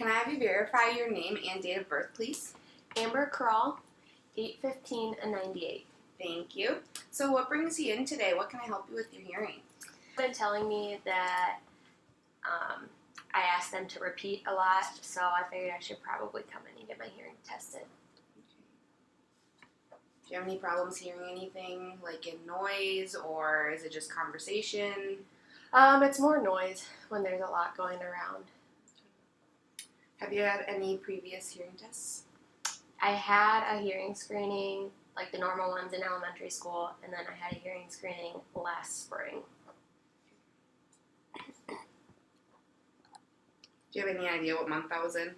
Can I have you verify your name and date of birth, please? Amber Crawl, 8/15/98. Thank you. So what brings you in today? What can I help you with your hearing? Been telling me that I asked them to repeat a lot, so I figured I should probably come in and get my hearing tested. Do you have any problems hearing anything, like in noise, or is it just conversation? It's more noise when there's a lot going around. Have you had any previous hearing tests? I had a hearing screening, like the normal ones in elementary school, and then I had a hearing screening last spring. Do you have any idea what month that was in?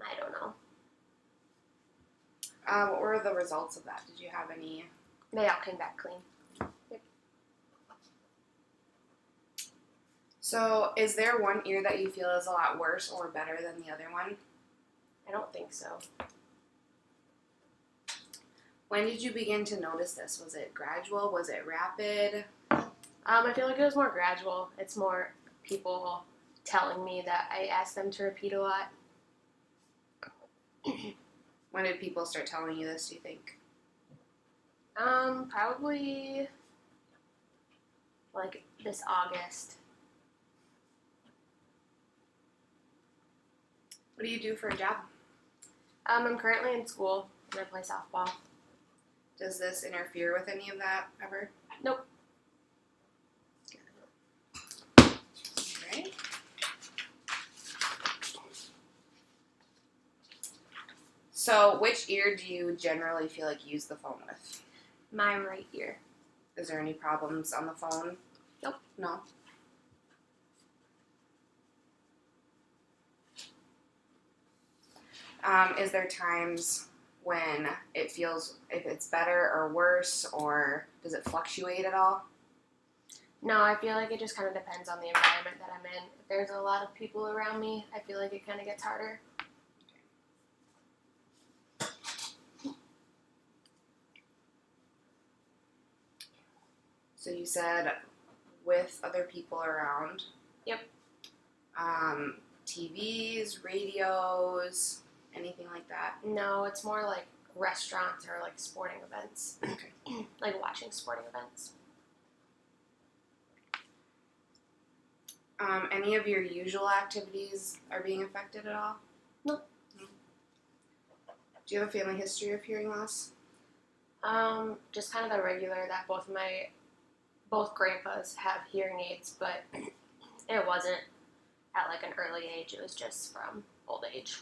I don't know. What were the results of that? Did you have any? They all came back clean. So is there one ear that you feel is a lot worse or better than the other one? I don't think so. When did you begin to notice this? Was it gradual? Was it rapid? I feel like it was more gradual. It's more people telling me that I asked them to repeat a lot. When did people start telling you this, do you think? Probably like this August. What do you do for a job? I'm currently in school and I play softball. Does this interfere with any of that ever? Nope. Alright. So, which ear do you generally feel like you use the phone with? My right ear. Is there any problems on the phone? Nope. No? Is there times when it feels, if it's better or worse, or does it fluctuate at all? No, I feel like it just kind of depends on the environment that I'm in. If there's a lot of people around me, I feel like it kind of gets harder. So you said with other people around. Yep. TVs, radios, anything like that? No, it's more like restaurants or like sporting events. Okay. Like watching sporting events. Any of your usual activities are being affected at all? No. Do you have a family history of hearing loss? Just kind of the regular that both grandpas have hearing aids, but it wasn't at like an early age. It was just from old age.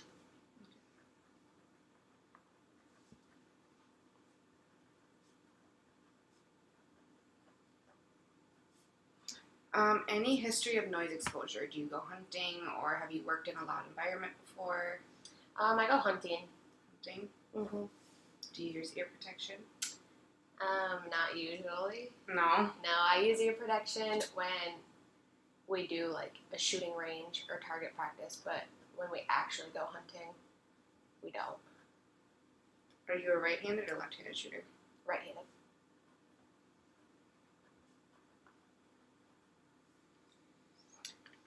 Any history of noise exposure? Do you go hunting, or have you worked in a loud environment before? I go hunting. Hunting? Mm-hmm. Do you use ear protection? Not usually. No. No, I use ear protection when we do like a shooting range or target practice, but when we actually go hunting, we don't. Are you a right-handed or left-handed shooter? Right-handed.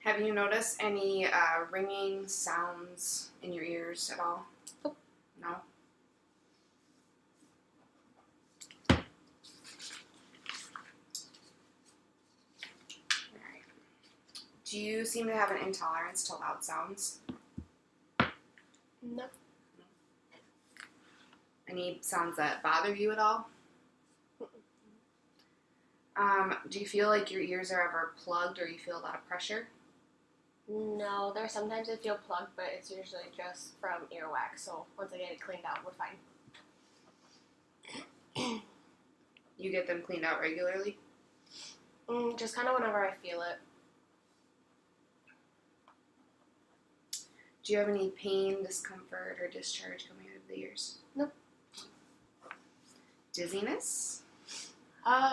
Have you noticed any ringing sounds in your ears at all? Nope. No? Alright. Do you seem to have an intolerance to loud sounds? No. Any sounds that bother you at all? Do you feel like your ears are ever plugged or you feel a lot of pressure? No, there's sometimes I feel plugged, but it's usually just from earwax. So once I get it cleaned out, we're fine. You get them cleaned out regularly? Just kind of whenever I feel it. Do you have any pain, discomfort, or discharge coming out of the ears? Nope. Dizziness?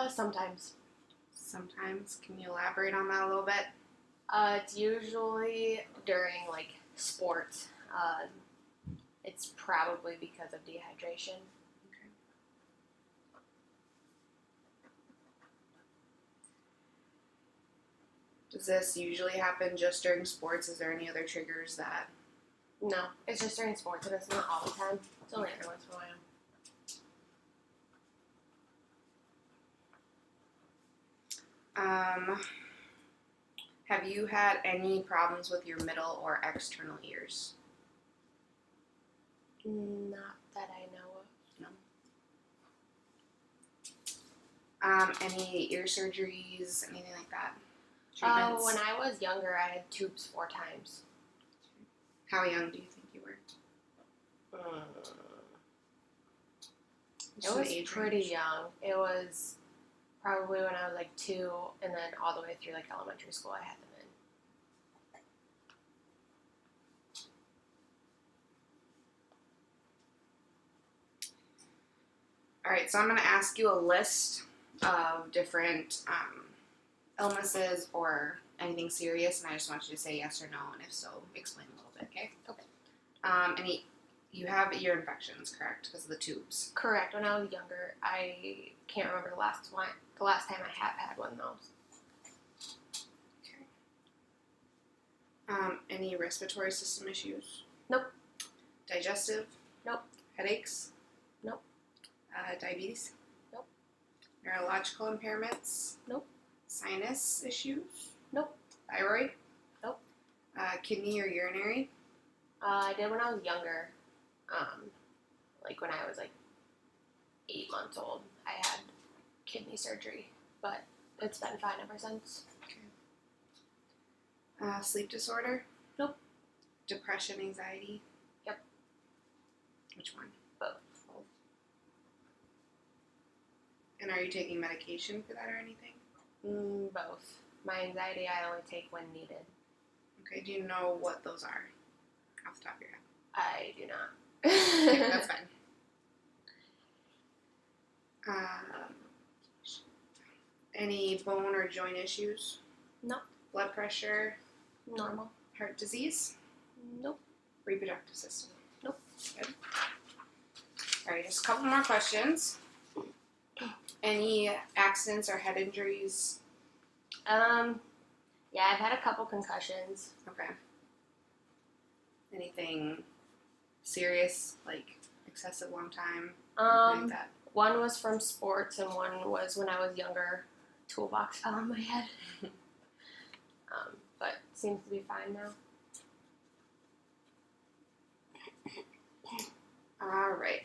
Sometimes. Sometimes. Can you elaborate on that a little bit? It's usually during like sports. It's probably because of dehydration. Okay. Does this usually happen just during sports? Is there any other triggers that? No, it's just during sports, and it's not all the time. It's only every once in a while. Have you had any problems with your middle or external ears? Not that I know of. No. Any ear surgeries, anything like that? Oh, when I was younger, I had tubes 4 times. How young do you think you were? It was pretty young. It was probably when I was like 2, and then all the way through like elementary school, I had them in. All right, so I'm going to ask you a list of different illnesses or anything serious, and I just want you to say yes or no, and if so, explain a little bit, okay? Okay. You have ear infections, correct, because of the tubes? Correct. When I was younger, I can't remember the last time I have had one of those. Okay. Any respiratory system issues? Nope. Digestive? Nope. Headaches? Nope. Diabetes? Nope. Neurological impairments? Nope. Sinus issues? Nope. Thyroid? Nope. Kidney or urinary? I did when I was younger. Like when I was like 8 months old, I had kidney surgery, but it's been fine ever since. Okay. Sleep disorder? Nope. Depression, anxiety? Yep. Which one? Both. And are you taking medication for that or anything? Both. My anxiety I only take when needed. Okay, do you know what those are off the top of your head? I do not. Okay, that's fine. Any bone or joint issues? No. Blood pressure? Normal. Heart disease? Nope. Reproductive system? Nope. Good. All right, just a couple more questions. Any accidents or head injuries? Yeah, I've had a couple concussions. Okay. Anything serious, like excessive long time? Anything like that? One was from sports, and one was when I was younger. Toolbox fell on my head. But seems to be fine now. All right.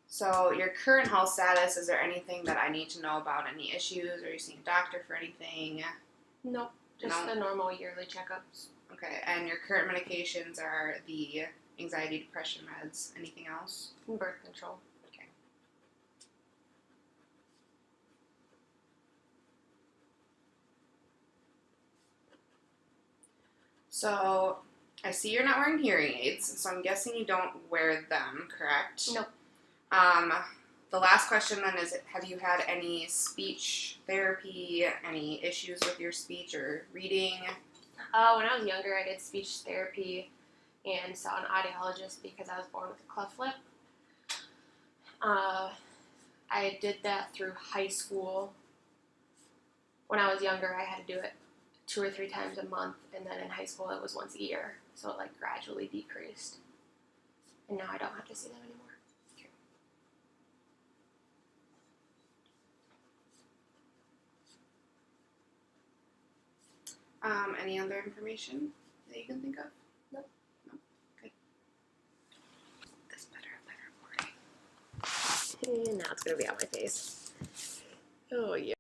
So your current health status, is there anything that I need to know about? Any issues? Are you seeing a doctor for anything? Nope. Just the normal yearly checkups. Okay. And your current medications are the anxiety, depression meds. Anything else? And birth control. Okay. So I see you're not wearing hearing aids, so I'm guessing you don't wear them, correct? Nope. The last question then is, have you had any speech therapy, any issues with your speech or reading? When I was younger, I did speech therapy and saw an audiologist because I was born with a cleft lip. I did that through high school. When I was younger, I had to do it 2 or 3 times a month, and then in high school it was once a year, so it like gradually decreased. And now I don't have to see them anymore. Any other information that you can think of? Nope. No? Good. This better recording. And now it's gonna be on my face. Oh yeah.